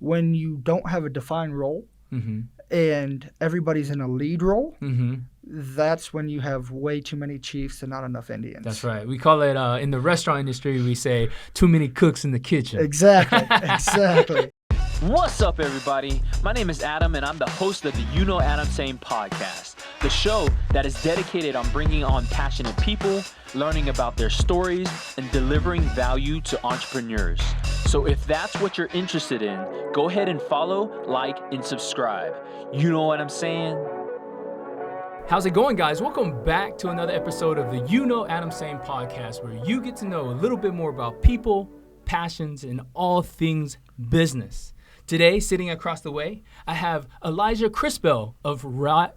when you don't have a defined role and everybody's in a lead role, that's when you have way too many chiefs and not enough Indians. That's right. We call it, in the restaurant industry, we say too many cooks in the kitchen. Exactly. What's up, everybody? My name is Adam, and I'm the host of the UKnowAdamTsang podcast, the show that is dedicated on bringing on passionate people, learning about their stories, and delivering value to entrepreneurs. So if that's what you're interested in, go ahead and follow, like, and subscribe. You know what I'm saying? How's it going, guys? Welcome back to another episode of the UKnowAdamTsang podcast, where you get to know a little bit more about people, passions, and all things business. Today, sitting across the way, I have Elijah Crispell of Radd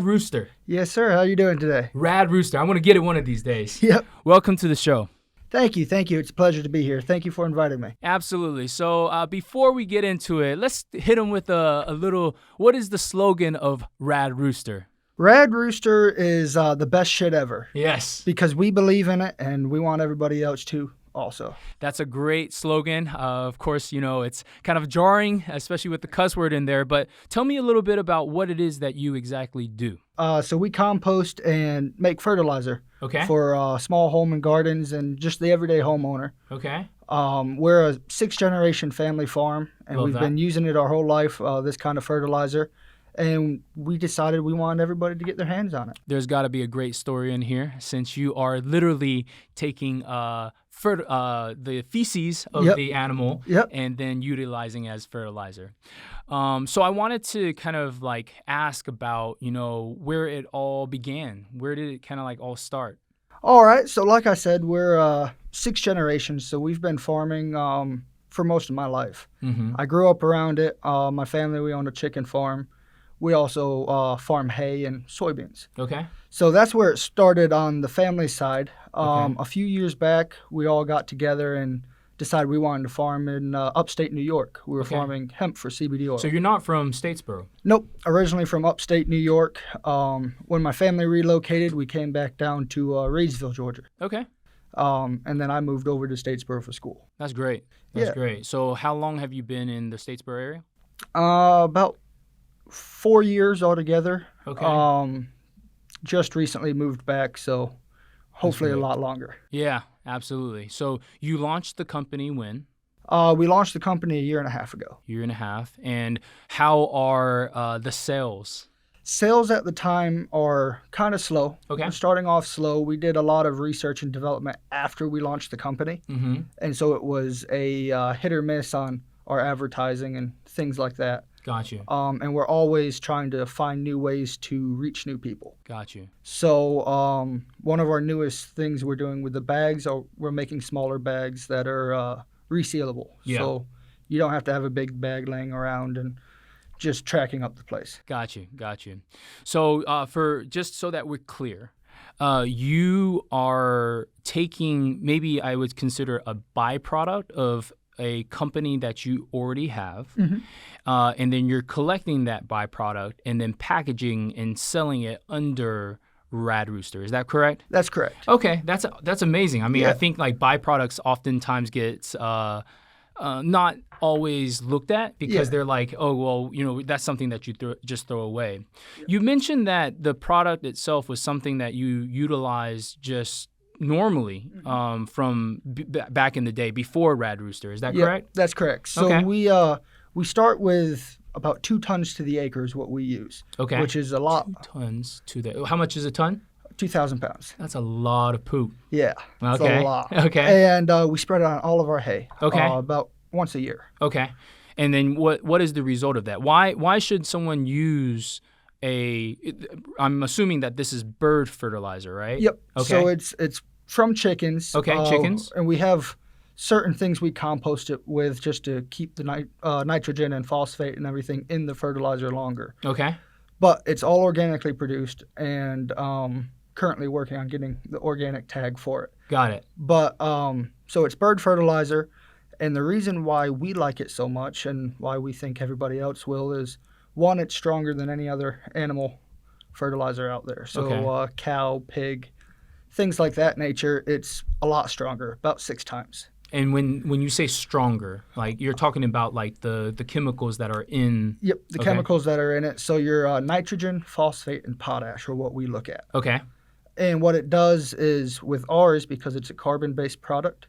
Rooster. Yes, sir. How you doing today? Radd Rooster. I want to get it one of these days. Yep. Welcome to the show. Thank you. It's a pleasure to be here. Thank you for inviting me. Absolutely. So before we get into it, let's hit them with a little, what is the slogan of Radd Rooster? Radd Rooster is the best shit ever. Yes. Because we believe in it and we want everybody else to also. That's a great slogan. Of course, you know, it's kind of jarring, especially with the cuss word in there, but tell me a little bit about what it is that you exactly do. So we compost and make fertilizer for small home and gardens and just the everyday homeowner. Okay. We're a 6th-generation family farm, and we've been using it our whole life, this kind of fertilizer. And we decided we wanted everybody to get their hands on it. There's got to be a great story in here, since you are literally taking the feces of the animal and then utilizing as fertilizer. So I wanted to kind of like ask about, you know, where it all began. Where did it kind of like all start? All right. So like I said, we're 6 generations. So we've been farming for most of my life. I grew up around it. My family, we owned a chicken farm. We also farm hay and soybeans. Okay. So that's where it started on the family side. A few years back, we all got together and decided we wanted to farm in upstate New York. We were farming hemp for CBD oil. So you're not from Statesboro? Nope. Originally from upstate New York. When my family relocated, we came back down to Reidsville, Georgia. Okay. And then I moved over to Statesboro for school. That's great. That's great. So how long have you been in the Statesboro area? About 4 years altogether. Okay. Just recently moved back, so hopefully a lot longer. Yeah, absolutely. So you launched the company when? We launched the company 1.5 years ago. 1.5 years. And how are the sales? Sales at the time are kind of slow. Okay. We're starting off slow. We did a lot of research and development after we launched the company. And so it was a hit or miss on our advertising and things like that. Got you. And we're always trying to find new ways to reach new people. Got you. So one of our newest things we're doing with the bags, we're making smaller bags that are resealable. Yeah. So you don't have to have a big bag laying around and just tracking up the place. Got you. So for just so that we're clear, you are taking, maybe I would consider a byproduct of a company that you already have, and then you're collecting that byproduct and then packaging and selling it under Radd Rooster. Is that correct? That's correct. Okay, that's amazing. I mean, I think like byproducts oftentimes gets not always looked at because they're like, oh, well, you know, that's something that you just throw away. You mentioned that the product itself was something that you utilized just normally from back in the day before Radd Rooster. Is that correct? That's correct. So we start with about 2 tons to the acre is what we use. Okay. Which is a lot. 2 tons to the. How much is a ton? 2,000 pounds. That's a lot of poop. Yeah. Okay. It's a lot. Okay. And we spread it on all of our hay. Okay. About once a year. Okay. And then what is the result of that? Why should someone use I'm assuming that this is bird fertilizer, right? Yep. Okay. So it's from chickens. Okay, chickens. And we have certain things we compost it with just to keep the nitrogen and phosphate and everything in the fertilizer longer. Okay. But it's all organically produced and currently working on getting the organic tag for it. Got it. But so it's bird fertilizer. And the reason why we like it so much and why we think everybody else will is, one, it's stronger than any other animal fertilizer out there. So cow, pig, things like that nature, it's a lot stronger, about 6 times. And when you say stronger, like you're talking about like the chemicals that are in. Yep, the chemicals that are in it. So your nitrogen, phosphate, and potash are what we look at. Okay. And what it does is with ours, because it's a carbon-based product,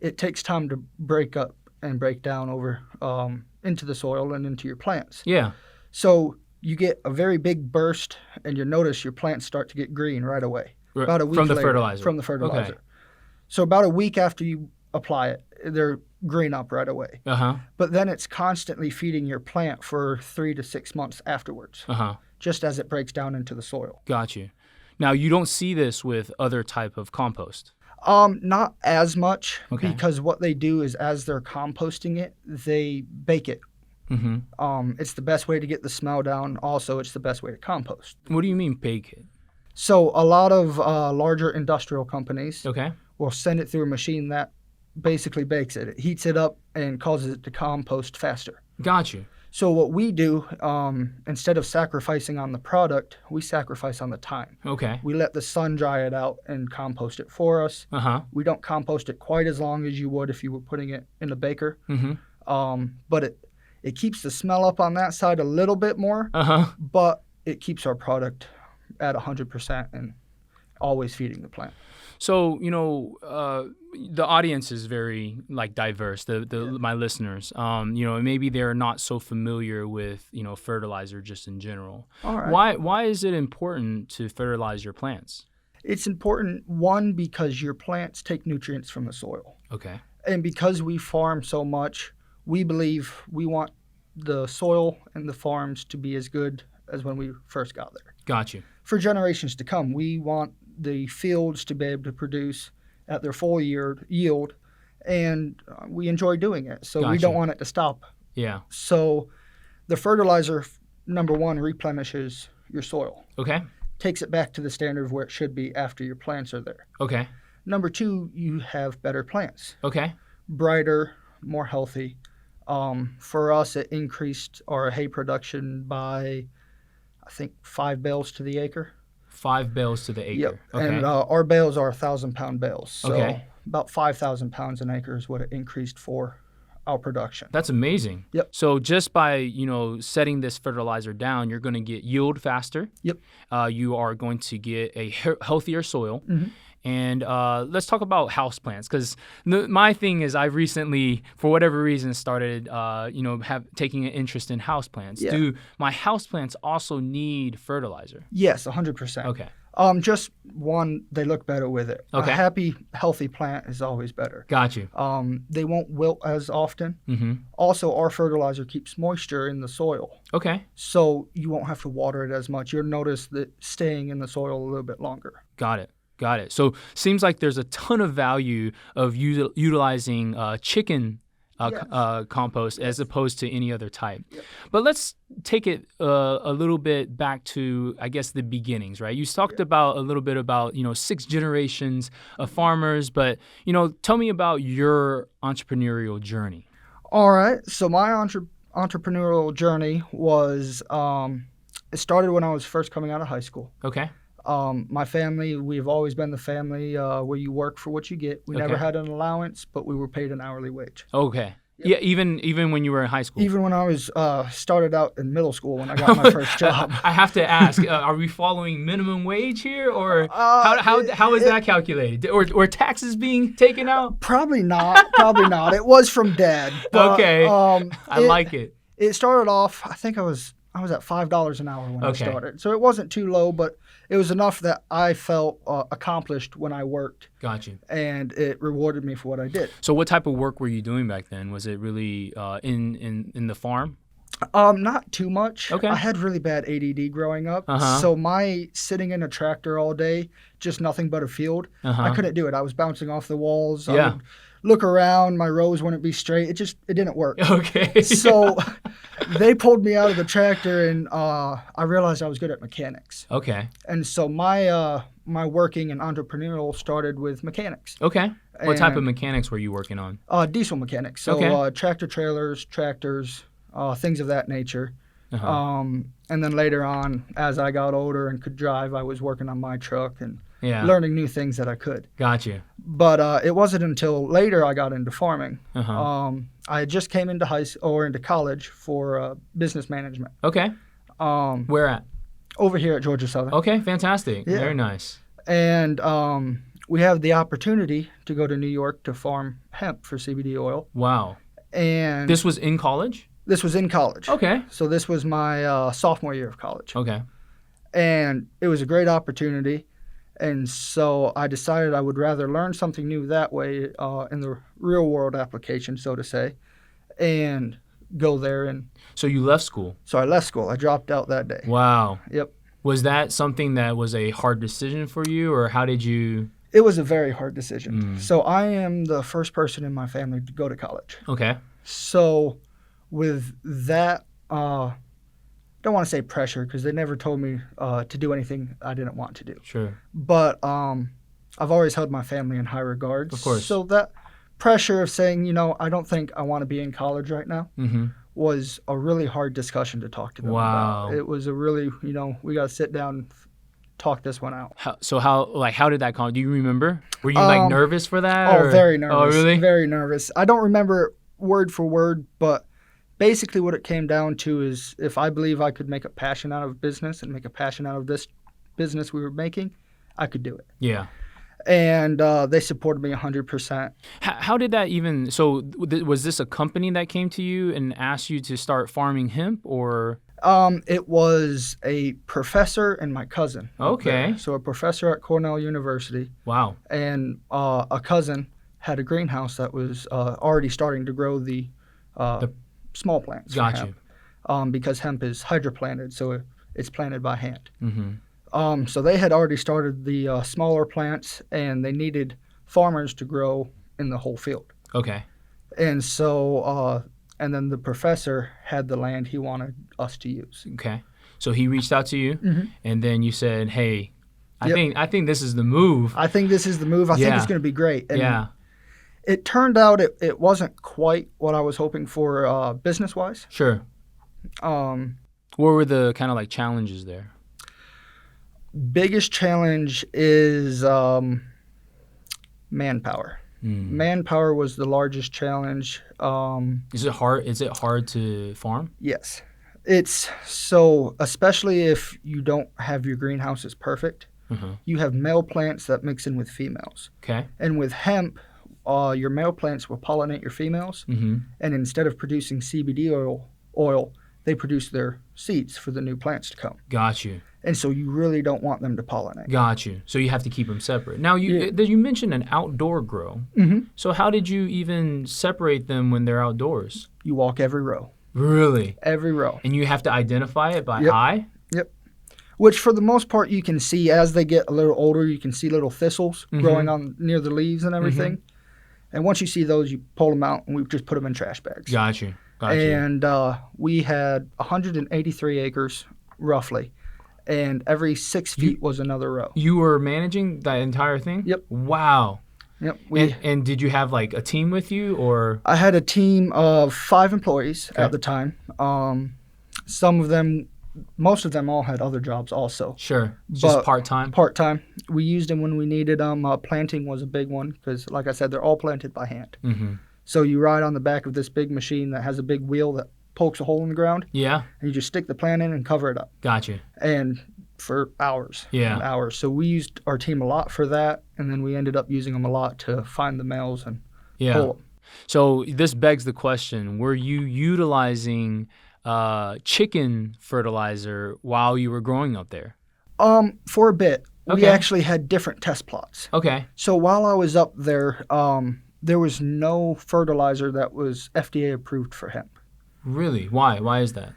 it takes time to break up and break down over into the soil and into your plants. Yeah. So you get a very big burst, and you notice your plants start to get green right away. About a week from the later, fertilizer. From the fertilizer. Okay. So about a week after you apply it, they're green up right away. But then it's constantly feeding your plant for 3 to 6 months afterwards, just as it breaks down into the soil. Got you. Now, you don't see this with other type of compost. Not as much, because what they do is as they're composting it, they bake it. It's the best way to get the smell down. Also, it's the best way to compost. What do you mean bake it? So a lot of larger industrial companies will send it through a machine that basically bakes it. It heats it up and causes it to compost faster. Got you. So what we do, instead of sacrificing on the product, we sacrifice on the time. Okay. We let the sun dry it out and compost it for us. We don't compost it quite as long as you would if you were putting it in a baker. But it keeps the smell up on that side a little bit more, but it keeps our product at 100% and always feeding the plant. So, the audience is very diverse, my listeners. Maybe they're not so familiar with, fertilizer just in general. All right. Why is it important to fertilize your plants? It's important, one, because your plants take nutrients from the soil. Okay. And because we farm so much, we believe we want the soil and the farms to be as good as when we first got there. Got you. For generations to come, we want the fields to be able to produce at their full yield, and we enjoy doing it. So we don't want it to stop. Yeah. So the fertilizer, number one, replenishes your soil. Okay. Takes it back to the standard of where it should be after your plants are there. Okay. Number two, you have better plants. Okay. Brighter, more healthy. For us, it increased our hay production by, I think, 5 bales to the acre. 5 bales to the acre. Yep. Okay. And our bales are 1,000-pound bales. So about 5,000 pounds an acre is what it increased for our production. That's amazing. Yep. So just by, setting this fertilizer down, you're going to get yield faster. Yep. You are going to get a healthier soil. And let's talk about houseplants, because my thing is I recently, for whatever reason, started, taking an interest in houseplants. Yeah. Do my houseplants also need fertilizer? Yes, 100%. Okay. Just one, they look better with it. Okay. A happy, healthy plant is always better. Got you. They won't wilt as often. Also, our fertilizer keeps moisture in the soil. Okay. So you won't have to water it as much. You'll notice that staying in the soil a little bit longer. Got it. So seems like there's a ton of value of utilizing chicken compost as opposed to any other type. Yep. But let's take it a little bit back to, I guess, the beginnings, right? You talked about a little bit about, 6 generations of farmers, but, tell me about your entrepreneurial journey. All right. So my entrepreneurial journey was, it started when I was first coming out of high school. Okay. My family, we've always been the family where you work for what you get. We never had an allowance, but we were paid an hourly wage. Okay. Yep. Yeah, even when you were in high school? Even when I was started out in middle school when I got my first job. I have to ask, are we following minimum wage here, or how is that calculated? Or taxes being taken out? Probably not. It was from Dad. But, okay. I like it. It started off, I think I was at $5 an hour when I started. So it wasn't too low, but it was enough that I felt accomplished when I worked. Got you. And it rewarded me for what I did. So what type of work were you doing back then? Was it really in the farm? Not too much. Okay. I had really bad ADD growing up. So my sitting in a tractor all day, just nothing but a field, I couldn't do it. I was bouncing off the walls. I would look around, my rows wouldn't be straight. It didn't work. Okay. So they pulled me out of the tractor, and I realized I was good at mechanics. Okay. And so my working and entrepreneurial started with mechanics. Okay. What type of mechanics were you working on? Diesel mechanics. So tractor trailers, tractors, things of that nature. And then later on, as I got older and could drive, I was working on my truck and learning new things that I could. Got you. But it wasn't until later I got into farming. Uh-huh. I just came into into college for business management. Okay. Where at? Over here at Georgia Southern. Okay, fantastic. Yeah. Very nice. And we have the opportunity to go to New York to farm hemp for CBD oil. Wow. And This was in college? this was in college. Okay. So this was my sophomore year of college. Okay. And it was a great opportunity. And so I decided I would rather learn something new that way in the real world application, so to say, and go there. And So you left school? so I left school. I dropped out that day. Wow. Yep. Was that something that was a hard decision for you, or how did you? It was a very hard decision. So I am the first person in my family to go to college. Okay. So with that, don't want to say pressure because they never told me to do anything I didn't want to do. Sure. But I've always held my family in high regards. Of course. So that pressure of saying, I don't think I want to be in college right now Mm-hmm. was a really hard discussion to talk to them Wow. about. It was a really, we got to sit down and talk this one out. How did that come? Do you remember? Were you like nervous for that? Oh, or? very nervous. Oh, really? Very nervous. I don't remember word for word, but basically what it came down to is if I believe I could make a passion out of business and make a passion out of this business we were making, I could do it. Yeah. And they supported me 100%. How did that even? So was this a company that came to you and asked you to start farming hemp, or? It was a professor and my cousin. Okay. So a professor at Cornell University Wow. and a cousin had a greenhouse that was already starting to grow the small plants. for Got hemp. you. Because hemp is hydroplanted, so it's planted by hand. Mm-hmm. So they had already started the smaller plants, and they needed farmers to grow in the whole field. Okay. And so, and then the professor had the land he wanted us to use. Okay. So he reached out to you, Mm-hmm. and then you said, "Hey, Yep. I think this is the move." I think this is the move. I think Yeah. it's going to be great. And Yeah. it turned out it wasn't quite what I was hoping for business-wise. Sure. Um, What were the kind of like challenges there? biggest challenge is manpower. Manpower was the largest challenge. Is it hard? Is it hard to farm? Yes. It's so, especially if you don't have your greenhouses perfect, you have male plants that mix in with females. Okay. And with hemp, your male plants will pollinate your females, Mm-hmm. and instead of producing CBD oil, they produce their seeds for the new plants to come. Got you. And so you really don't want them to pollinate. Got you. So you have to keep them separate. Now, Yeah. you mentioned an outdoor grow. Mm-hmm. So how did you even separate them when they're outdoors? You walk every row. Really? Every row. And you have to identify it by Yep. eye? Yep. Which for the most part you can see as they get a little older, you can see little thistles growing on near the leaves and everything. And once you see those, you pull them out and we just put them in trash bags. Got you. Got you. And we had 183 acres roughly. And every 6 feet was another row. You were managing that entire thing? Yep. Wow. Yep. And did you have like a team with you, or? I had a team of 5 employees Okay. at the time. Most of them all had other jobs also. Sure. Just But part-time? Part-time. We used them when we needed them. Planting was a big one because, like I said, they're all planted by hand. Mm-hmm. So you ride on the back of this big machine that has a big wheel that pokes a hole in the ground, Yeah. and you just stick the plant in and cover it up. Got you. And for hours. Yeah. And hours. So we used our team a lot for that, and then we ended up using them a lot to find the males and Yeah. pull them. So this begs the question, were you utilizing chicken fertilizer while you were growing up there? For a bit. We Okay. actually had different test plots. Okay. So while I was up there, there was no fertilizer that was FDA approved for hemp. Really? Why? Why is that?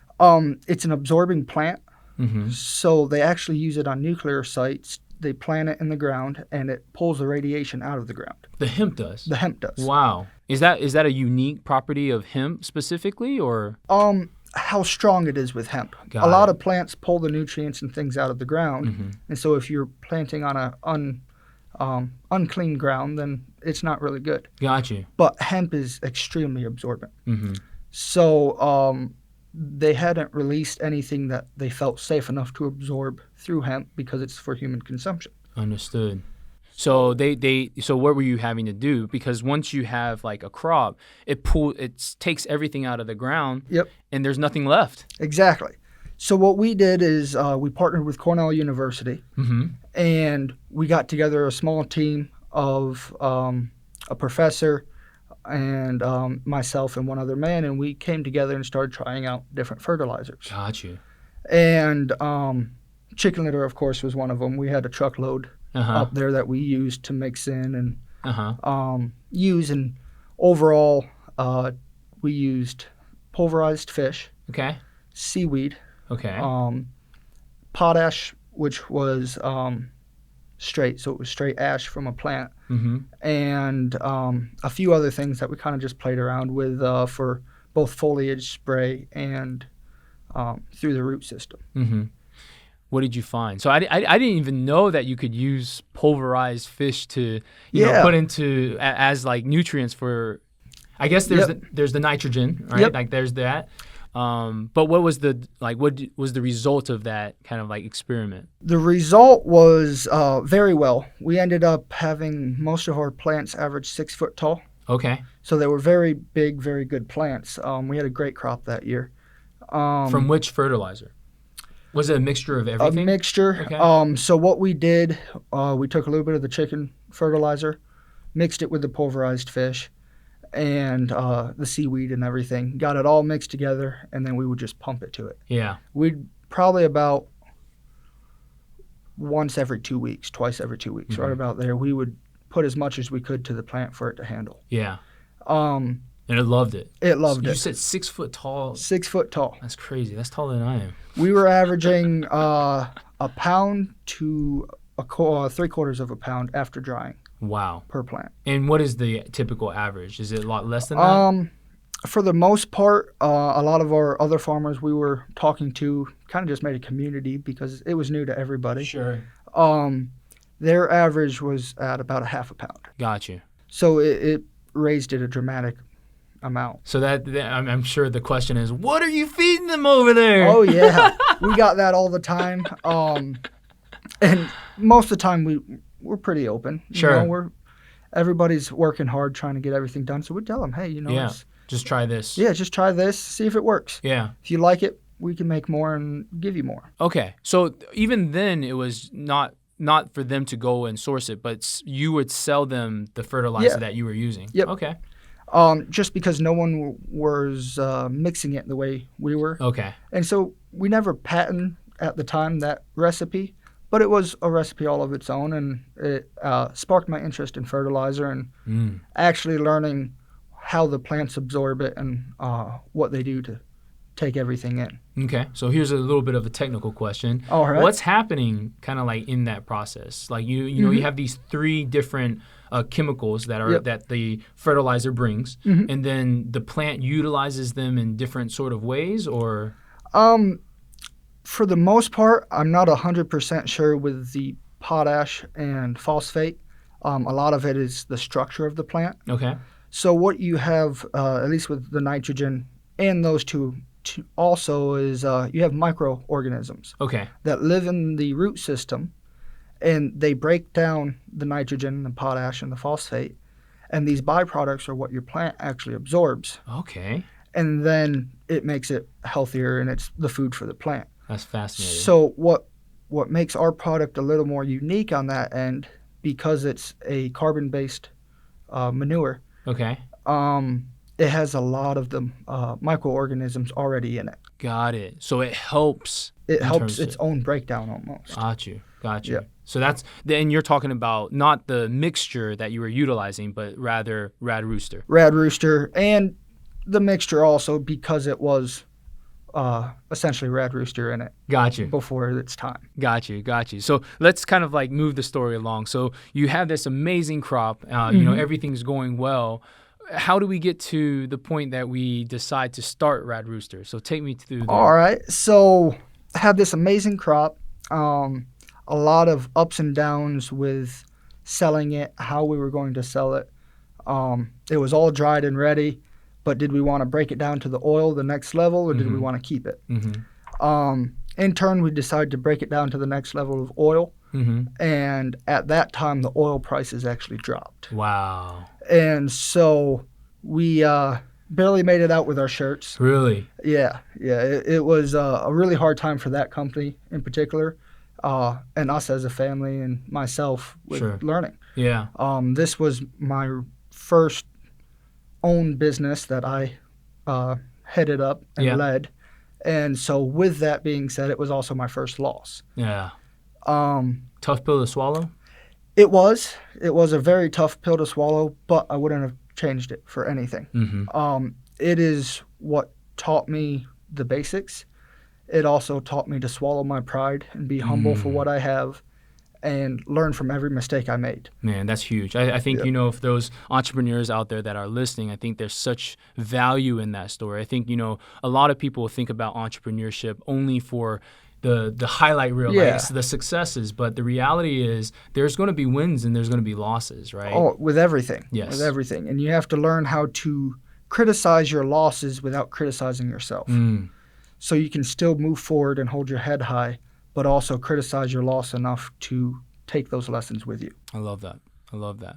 It's an absorbing plant, Mm-hmm. so they actually use it on nuclear sites. They plant it in the ground, and it pulls the radiation out of the ground. The hemp does? The hemp does. Wow. Is that a unique property of hemp specifically, or? How strong it is with hemp. Got a lot it. of plants pull the nutrients and things out of the ground, and so if you're planting on a unclean ground, then it's not really good. Got you. But hemp is extremely absorbent. Mm-hmm. So they hadn't released anything that they felt safe enough to absorb through hemp because it's for human consumption. Understood. So so what were you having to do? Because once you have like a crop, it takes everything out of the ground. Yep. And there's nothing left. Exactly. So what we did is we partnered with Cornell University, and we got together a small team of a professor and myself and one other man, and we came together and started trying out different fertilizers. Got you. And chicken litter, of course, was one of them. We had a truckload up there that we used to mix in and use. And overall, we used pulverized fish, seaweed, potash, which was straight, so it was straight ash from a plant, and a few other things that we kind of just played around with for both foliage spray and through the root system. What did you find? So I didn't even know that you could use pulverized fish to put into as like nutrients for. I guess there's the nitrogen, right? Like there's that. But what was what was the result of that kind of like experiment? The result was very well. We ended up having most of our plants average 6 foot tall. Okay. So they were very big, very good plants. We had a great crop that year. From which fertilizer? Was it a mixture of everything? A mixture. Okay. So what we did, we took a little bit of the chicken fertilizer, mixed it with the pulverized fish, and the seaweed and everything. Got it all mixed together, and then we would just pump it to it. Yeah. We'd probably about twice every 2 weeks, right about there. We would put as much as we could to the plant for it to handle. Yeah. And it loved it. It loved it. You said 6 foot tall. 6 foot tall. That's crazy. That's taller than I am. We were averaging a pound to 3/4 of a pound after drying. Wow. Per plant. And what is the typical average? Is it a lot less than that? For the most part, a lot of our other farmers we were talking to kind of just made a community because it was new to everybody. Sure. Their average was at about a half a pound. Got you. So it raised it a dramatic amount. So that I'm sure the question is, what are you feeding them over there? Oh yeah, we got that all the time. And most of the time we're pretty open. Sure. Everybody's working hard trying to get everything done. So we tell them, hey, just try this. Yeah, just try this, see if it works. Yeah. If you like it, we can make more and give you more. Okay. So even then, it was not for them to go and source it, but you would sell them the fertilizer that you were using. Yep. Okay. Just because no one was mixing it the way we were. Okay. And so we never patented at the time that recipe, but it was a recipe all of its own, and it sparked my interest in fertilizer and actually learning how the plants absorb it and what they do to take everything in. Okay. So here's a little bit of a technical question. All right. What's happening kind of like in that process? Like you know, you have these 3 different chemicals that are that the fertilizer brings, and then the plant utilizes them in different sort of ways, or? For the most part, I'm not 100% sure with the potash and phosphate. A lot of it is the structure of the plant. Okay. So what you have, at least with the nitrogen and those two also is you have microorganisms that live in the root system, and they break down the nitrogen, the potash, and the phosphate, and these byproducts are what your plant actually absorbs. Okay. And then it makes it healthier, and it's the food for the plant. That's fascinating. So what makes our product a little more unique on that end, because it's a carbon-based manure. Okay. It has a lot of the microorganisms already in it. Got it. So it helps. It helps its own breakdown almost. Got you. Yeah. So then you're talking about not the mixture that you were utilizing, but rather Radd Rooster. Radd Rooster, and the mixture also, because it was essentially Radd Rooster in it. Got you. Before its time. Got you. So let's kind of like move the story along. So you have this amazing crop. You know, everything's going well. How do we get to the point that we decide to start Radd Rooster? So take me through that. All right. So I had this amazing crop. A lot of ups and downs with selling it, how we were going to sell it. It was all dried and ready, but did we want to break it down to the oil, the next level, or did we want to keep it? In turn, we decided to break it down to the next level of oil. And at that time, the oil prices actually dropped. Wow. And so we barely made it out with our shirts. Really? Yeah. It was a really hard time for that company in particular, and us as a family and myself with learning. Yeah. This was my first own business that I headed up and led. And so with that being said, it was also my first loss. Yeah. Tough pill to swallow? It was a very tough pill to swallow, but I wouldn't have changed it for anything. It is what taught me the basics. It also taught me to swallow my pride and be humble for what I have and learn from every mistake I made. Man, that's huge. I think, if those entrepreneurs out there that are listening, I think there's such value in that story. I think, a lot of people think about entrepreneurship only for the highlight reel, the successes. But the reality is there's going to be wins and there's going to be losses, right? Oh, with everything. Yes. With everything. And you have to learn how to criticize your losses without criticizing yourself. So you can still move forward and hold your head high, but also criticize your loss enough to take those lessons with you. I love that.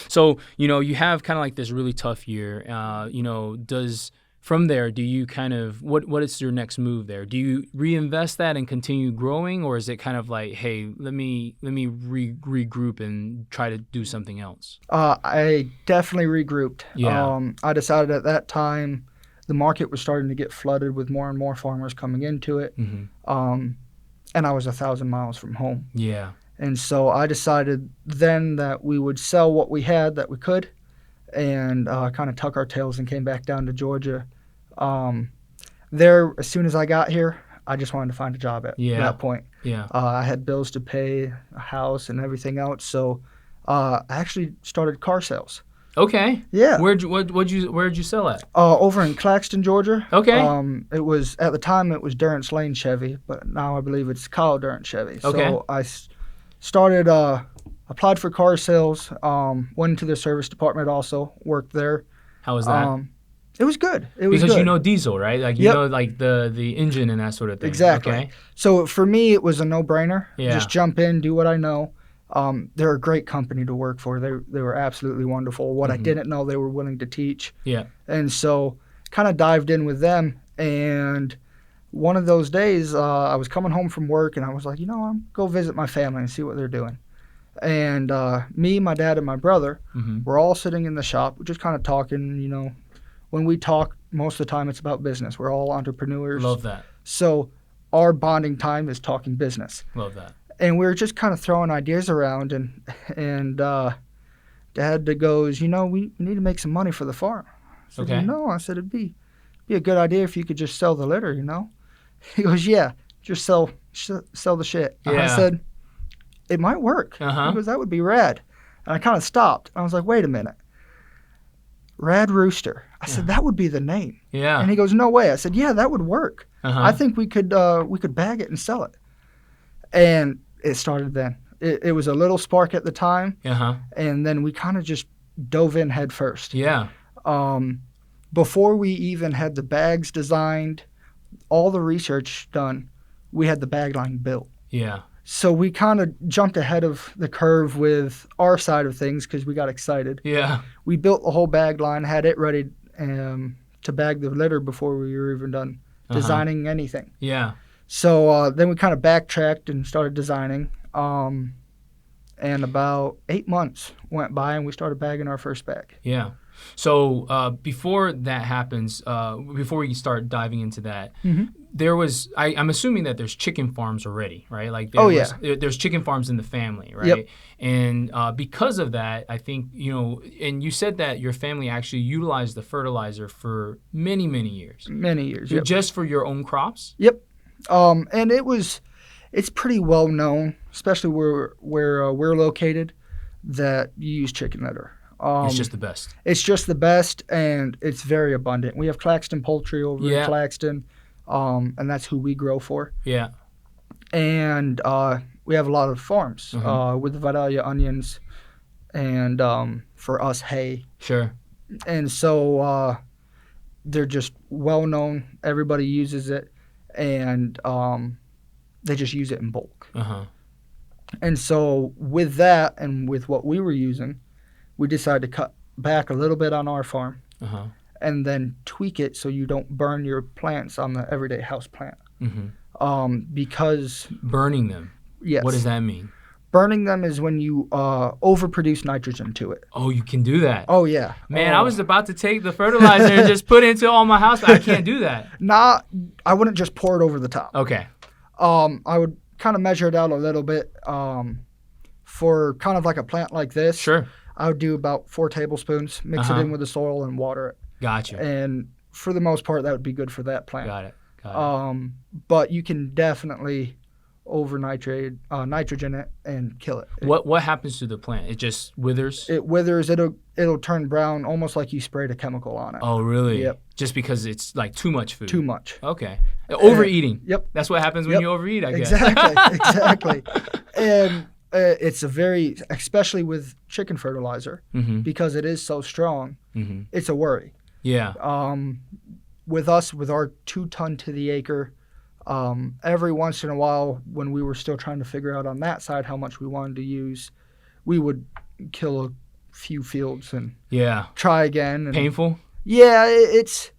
So, you have kind of like this really tough year. From there, do you kind of, what is your next move there? Do you reinvest that and continue growing, or is it kind of like, hey, let me regroup and try to do something else? I definitely regrouped. Yeah. I decided at that time the market was starting to get flooded with more and more farmers coming into it. And I was 1,000 miles from home. Yeah. And so I decided then that we would sell what we had that we could and kind of tuck our tails and came back down to Georgia. As soon as I got here, I just wanted to find a job at that point. Yeah. I had bills to pay, a house, and everything else. So I actually started car sales. Okay. Yeah. Where'd you sell at? Over in Claxton, Georgia. Okay. It was at the time it was Durrance Lane Chevy, but now I believe it's Kyle Durrance Chevy. Okay. So I started, applied for car sales, went into the service department also, worked there. How was that? It was good. It was because good. Diesel, right? Like you know, like the engine and that sort of thing. Exactly. Okay. So for me, it was a no-brainer. Yeah. Just jump in, do what I know. They're a great company to work for. They were absolutely wonderful. What I didn't know, they were willing to teach. Yeah. And so kind of dived in with them. And one of those days, I was coming home from work, and I was like, I'm go visit my family and see what they're doing. And me, my dad, and my brother were all sitting in the shop, just kind of talking. When we talk, most of the time it's about business. We're all entrepreneurs. Love that. So our bonding time is talking business. Love that. And we were just kind of throwing ideas around, and Dad goes, we need to make some money for the farm. I said, I said, it'd be a good idea if you could just sell the litter, He goes, yeah, just sell the shit. Yeah. I said, it might work. He goes, that would be rad. And I kind of stopped. I was like, wait a minute. Radd Rooster. I said, that would be the name. Yeah. And he goes, no way. I said, yeah, that would work. I think we could bag it and sell it. And it started then. It was a little spark at the time, and then we kind of just dove in head first. Yeah. Before we even had the bags designed, all the research done, we had the bag line built. Yeah. So we kind of jumped ahead of the curve with our side of things because we got excited. Yeah. We built the whole bag line, had it ready to bag the litter before we were even done designing anything. Yeah. So then we kind of backtracked and started designing. And about 8 months went by, and we started bagging our first bag. Yeah. So before that happens, before we start diving into that, there was, I'm assuming that there's chicken farms already, right? Like there's chicken farms in the family, right? Yep. And because of that, I think, and you said that your family actually utilized the fertilizer for many, many years. Many years, yep. Just for your own crops? Yep. And it's pretty well known, especially where we're located, that you use chicken litter. It's just the best. It's just the best, and it's very abundant. We have Claxton Poultry over in Claxton, and that's who we grow for. Yeah. And we have a lot of farms with the Vidalia onions, and for us, hay. Sure. And so they're just well known. Everybody uses it. And they just use it in bulk. And so with that and with what we were using, we decided to cut back a little bit on our farm and then tweak it so you don't burn your plants on the everyday house plant. Because burning them. Yes. What does that mean? Burning them is when you overproduce nitrogen to it. Oh, you can do that. Oh, yeah. Man, I was about to take the fertilizer and just put it into all my house, but I can't do that. I wouldn't just pour it over the top. Okay. I would kind of measure it out a little bit. For kind of like a plant like this, sure, I would do about 4 tablespoons, mix it in with the soil and water it. Gotcha. And for the most part, that would be good for that plant. Got it. But you can definitely over-nitrate nitrogen it and kill it. What happens to the plant? It just withers? It withers. It'll turn brown, almost like you sprayed a chemical on it. Oh, really? Yep. Just because it's like too much food? Too much. Okay. Overeating. Yep. That's what happens when you overeat, I guess. Exactly. And it's especially with chicken fertilizer, because it is so strong, it's a worry. Yeah. With us, with our 2 ton to the acre, every once in a while, when we were still trying to figure out on that side how much we wanted to use, we would kill a few fields and try again. And painful? Yeah, it's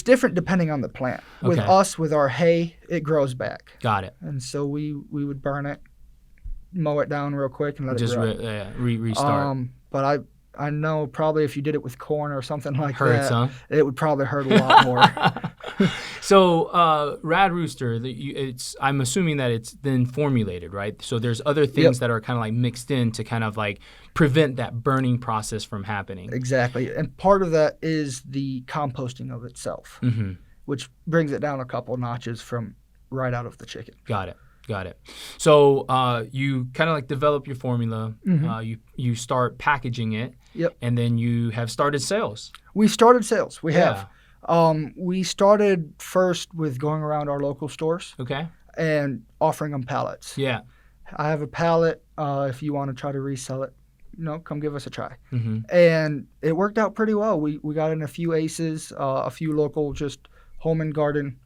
different depending on the plant. With us, with our hay, it grows back. Got it. And so we would burn it, mow it down real quick, and let it grow. Restart. But I know probably if you did it with corn or something like Hurts, that, huh? it would probably hurt a lot more. So Radd Rooster, I'm assuming that it's then formulated, right? So there's other things that are kind of like mixed in to kind of like prevent that burning process from happening. Exactly. And part of that is the composting of itself, which brings it down a couple notches from right out of the chicken. Got it. So you kind of like develop your formula. You start packaging it. Yep. And then you have started sales. We started sales. We have. We started first with going around our local stores. Okay. And offering them pallets. Yeah. I have a pallet. If you want to try to resell it, come give us a try. And it worked out pretty well. We got in a few aces, a few local just home and garden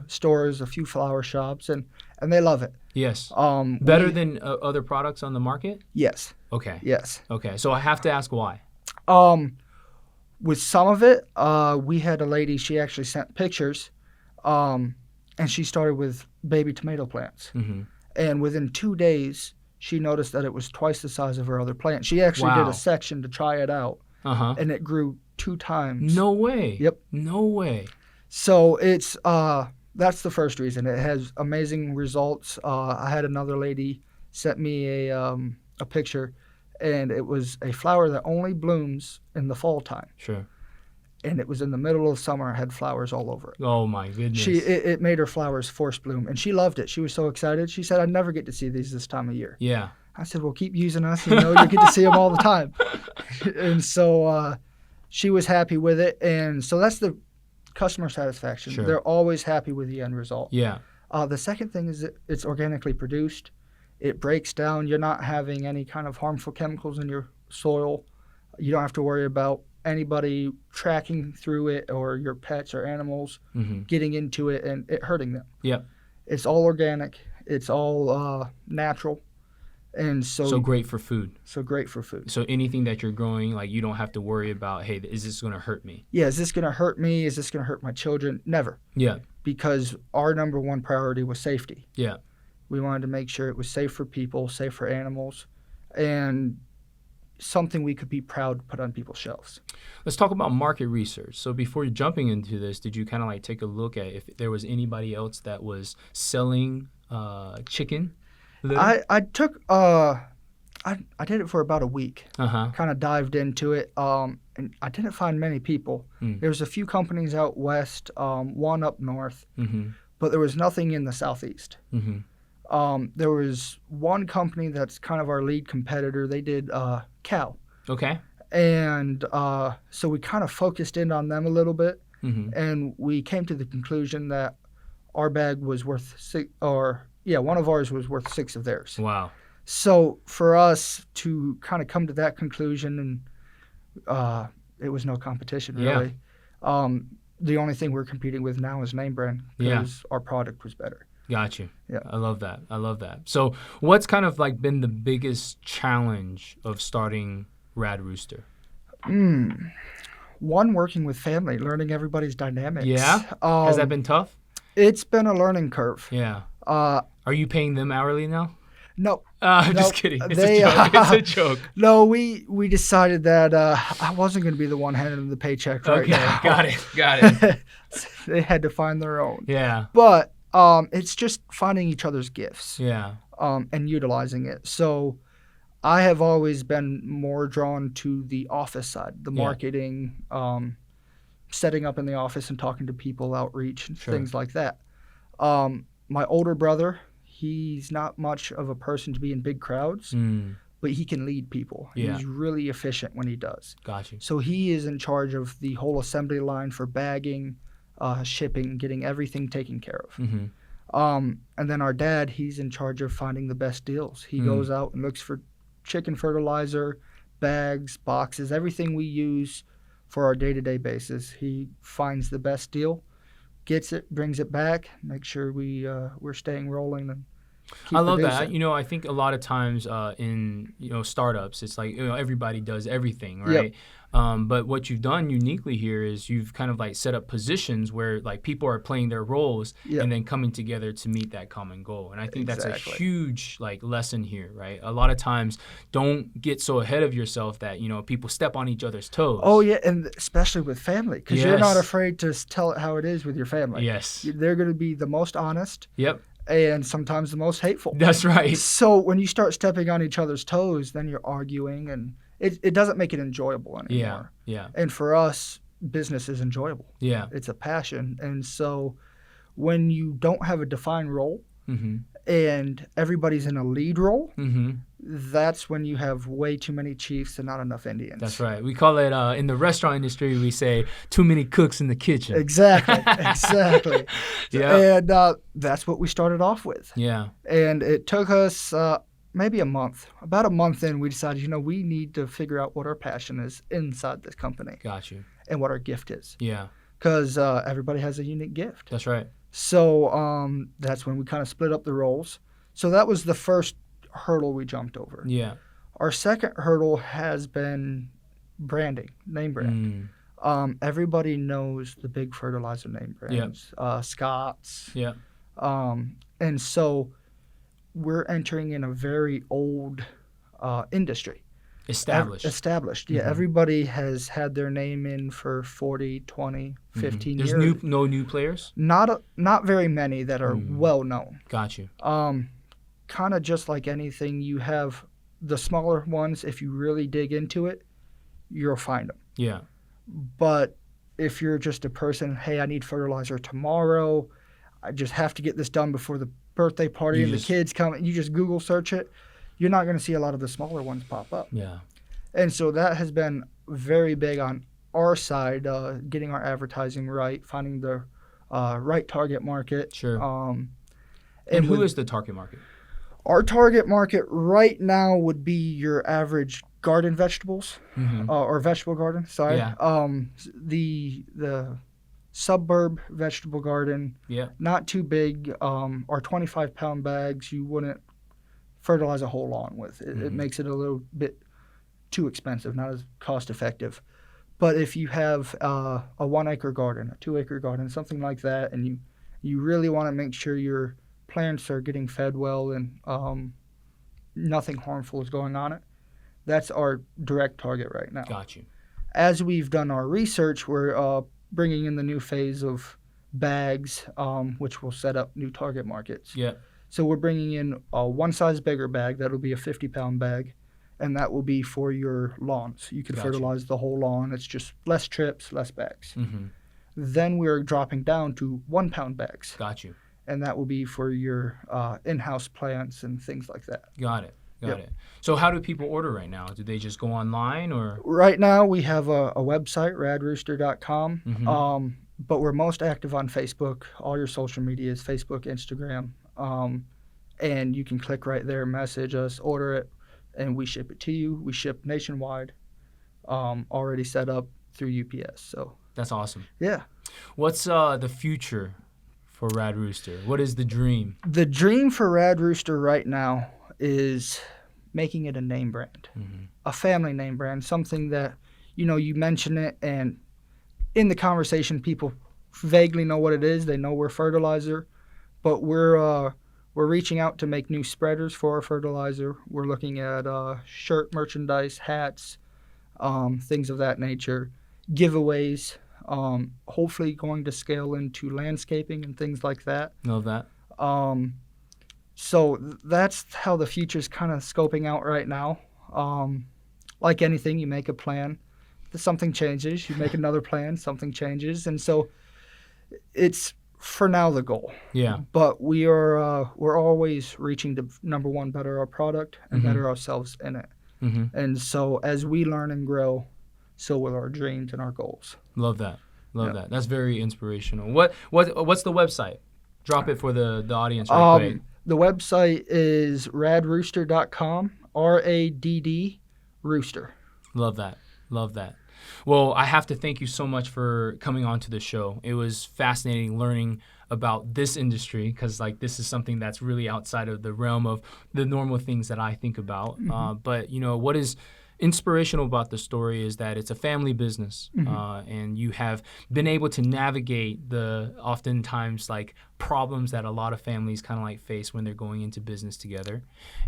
stores, a few flower shops, and they love it. Yes. Better than other products on the market? Yes. Okay. Yes. Okay. So I have to ask why. With some of it, we had a lady, she actually sent pictures, and she started with baby tomato plants. And within 2 days, she noticed that it was twice the size of her other plant. She actually did a section to try it out, and it grew 2 times. No way. Yep. No way. So it's that's the first reason. It has amazing results. I had another lady sent me a picture, and it was a flower that only blooms in the fall time. Sure. And it was in the middle of summer, had flowers all over it. Oh my goodness. It made her flowers force bloom, and she loved it. She was so excited. She said, "I never get to see these this time of year." Yeah. I said, "Well, keep using us. You get to see them all the time." And so she was happy with it, and so that's the customer satisfaction. Sure. They're always happy with the end result. Yeah. The second thing is that it's organically produced. It breaks down. You're not having any kind of harmful chemicals in your soil. You don't have to worry about anybody tracking through it or your pets or animals getting into it and it hurting them. Yeah. It's all organic. It's all natural. And so great for food. So great for food. So anything that you're growing, like you don't have to worry about, hey, is this going to hurt me? Yeah, is this going to hurt me? Is this going to hurt my children? Never. Yeah. Because our number one priority was safety. Yeah. We wanted to make sure it was safe for people, safe for animals, and something we could be proud to put on people's shelves. Let's talk about market research. So before you're jumping into this, did you kind of like take a look at if there was anybody else that was selling chicken? I took I did it for about a week. Kind of dived into it, and I didn't find many people. There was a few companies out west, one up north, but there was nothing in the southeast. There was one company that's kind of our lead competitor. They did cow. Okay. And so we kind of focused in on them a little bit, and we came to the conclusion that our bag was worth one of ours was worth 6 of theirs. Wow. So for us to kind of come to that conclusion, and it was no competition really. The only thing we're competing with now is name brand because our product was better. Got you. Yeah. I love that. So what's kind of like been the biggest challenge of starting Radd Rooster? One, working with family, learning everybody's dynamics. Yeah? Has that been tough? It's been a learning curve. Yeah. Uh, Are you paying them hourly now? no. I'm no, just kidding. It's a joke. It's a joke. No, we decided that I wasn't going to be the one handing them the paycheck right now. Got it. They had to find their own. Yeah. But it's just finding each other's gifts. Yeah. And utilizing it. So I have always been more drawn to the office side, the marketing, setting up in the office and talking to people, outreach, and things like that. My older brother, he's not much of a person to be in big crowds, but he can lead people. Yeah. He's really efficient when he does. Got you. So he is in charge of the whole assembly line for bagging, shipping, getting everything taken care of. Mm-hmm. And then our dad, he's in charge of finding the best deals. He goes out and looks for chicken fertilizer, bags, boxes, everything we use for our day-to-day basis. He finds the best deal, gets it, brings it back, make sure we're staying rolling. And I love that. I think a lot of times in startups, it's like everybody does everything, right? Yep. But what you've done uniquely here is you've kind of like set up positions where like people are playing their roles and then coming together to meet that common goal. And I think that's a huge like lesson here, right? A lot of times, don't get so ahead of yourself that people step on each other's toes. Oh yeah, and especially with family, because you're not afraid to tell it how it is with your family. Yes, they're going to be the most honest. Yep. And sometimes the most hateful. That's right. So when you start stepping on each other's toes, then you're arguing, and it doesn't make it enjoyable anymore. Yeah. And for us, business is enjoyable. Yeah. It's a passion. And so when you don't have a defined role and everybody's in a lead role, that's when you have way too many chiefs and not enough Indians. That's right. We call it, in the restaurant industry, we say too many cooks in the kitchen. Exactly. Yeah. And that's what we started off with. Yeah. And it took us maybe a month. About a month in, we decided, we need to figure out what our passion is inside this company. Got you. And what our gift is. Yeah. Because everybody has a unique gift. That's right. So that's when we kind of split up the roles. So that was the first hurdle we jumped over. Yeah. Our second hurdle has been branding, name brand. Everybody knows the big fertilizer name brands, Scott's. Yeah. And so we're entering in a very old industry. Established. Yeah. Everybody has had their name in for 40, 20, 15 years. There's no new players? Not very many that are well known. Got you. Kind of just like anything, you have the smaller ones. If you really dig into it, you'll find them. Yeah. But if you're just a person, hey, I need fertilizer tomorrow, I just have to get this done before the birthday party the kids come, and you just Google search it, you're not going to see a lot of the smaller ones pop up. Yeah. And so that has been very big on our side, getting our advertising right, finding the right target market. Sure. And who is the target market? Our target market right now would be your average garden vegetables, or vegetable garden, sorry. Yeah. The suburb vegetable garden, not too big. Our 25-pound bags, you wouldn't fertilize a whole lawn with. It makes it a little bit too expensive, not as cost-effective. But if you have a 1-acre garden, a 2-acre garden, something like that, and you really want to make sure your plants are getting fed well and nothing harmful is going on it, that's our direct target right now. Got you. As we've done our research, we're bringing in the new phase of bags, which will set up new target markets. Yeah. So we're bringing in a one size bigger bag. That'll be a 50-pound bag, and that will be for your lawns. You can fertilize the whole lawn. It's just less trips, less bags. Then we're dropping down to 1-pound bags. Got you. And that will be for your in-house plants and things like that. Got it. Got it. So how do people order right now? Do they just go online or? Right now we have a website, raddrooster.com, but we're most active on Facebook. All your social media is Facebook, Instagram, and you can click right there, message us, order it, and we ship it to you. We ship nationwide, already set up through UPS. So that's awesome. Yeah. What's the future for Radd Rooster? What is the dream? The dream for Radd Rooster right now is making it a name brand, a family name brand, something that, you mention it and in the conversation, people vaguely know what it is. They know we're Fertilizer, but we're reaching out to make new spreaders for our Fertilizer. We're looking at shirt merchandise, hats, things of that nature, giveaways, hopefully going to scale into landscaping and things like that. Love that. So that's how the future's kind of scoping out right now. Like anything, you make a plan, something changes, you make another plan, something changes, and so it's for now the goal. Yeah. But we're always reaching to number one, better our product and better ourselves in it. And so as we learn and grow, so will our dreams and our goals. Love that. Love that. That's very inspirational. What's the website? Drop it for the audience right quick. The website is raddrooster.com, RADD Rooster. Love that. Love that. Well, I have to thank you so much for coming on to the show. It was fascinating learning about this industry because, this is something that's really outside of the realm of the normal things that I think about. But, what is inspirational about the story is that it's a family business, and you have been able to navigate the oftentimes problems that a lot of families kind of face when they're going into business together.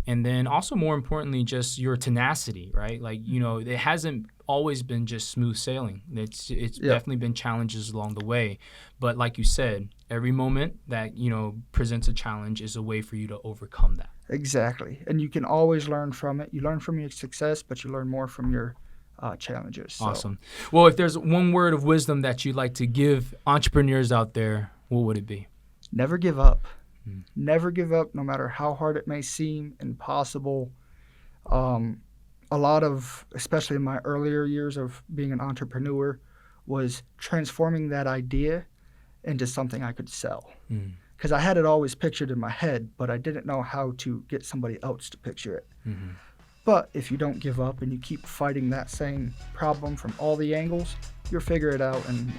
And then also more importantly, just your tenacity, right? It hasn't always been just smooth sailing. It's definitely been challenges along the way. But like you said, every moment that, presents a challenge is a way for you to overcome that. Exactly. And you can always learn from it. You learn from your success, but you learn more from your challenges. So. Awesome. Well, if there's one word of wisdom that you'd like to give entrepreneurs out there, what would it be? Never give up. Never give up, no matter how hard it may seem, impossible. A lot of, especially in my earlier years of being an entrepreneur, was transforming that idea into something I could sell. Because I had it always pictured in my head, but I didn't know how to get somebody else to picture it. But if you don't give up and you keep fighting that same problem from all the angles, you'll figure it out, and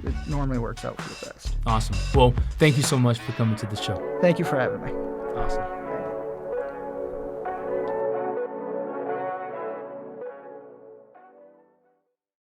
it normally works out for the best. Awesome. Well, thank you so much for coming to the show. Thank you for having me. Awesome.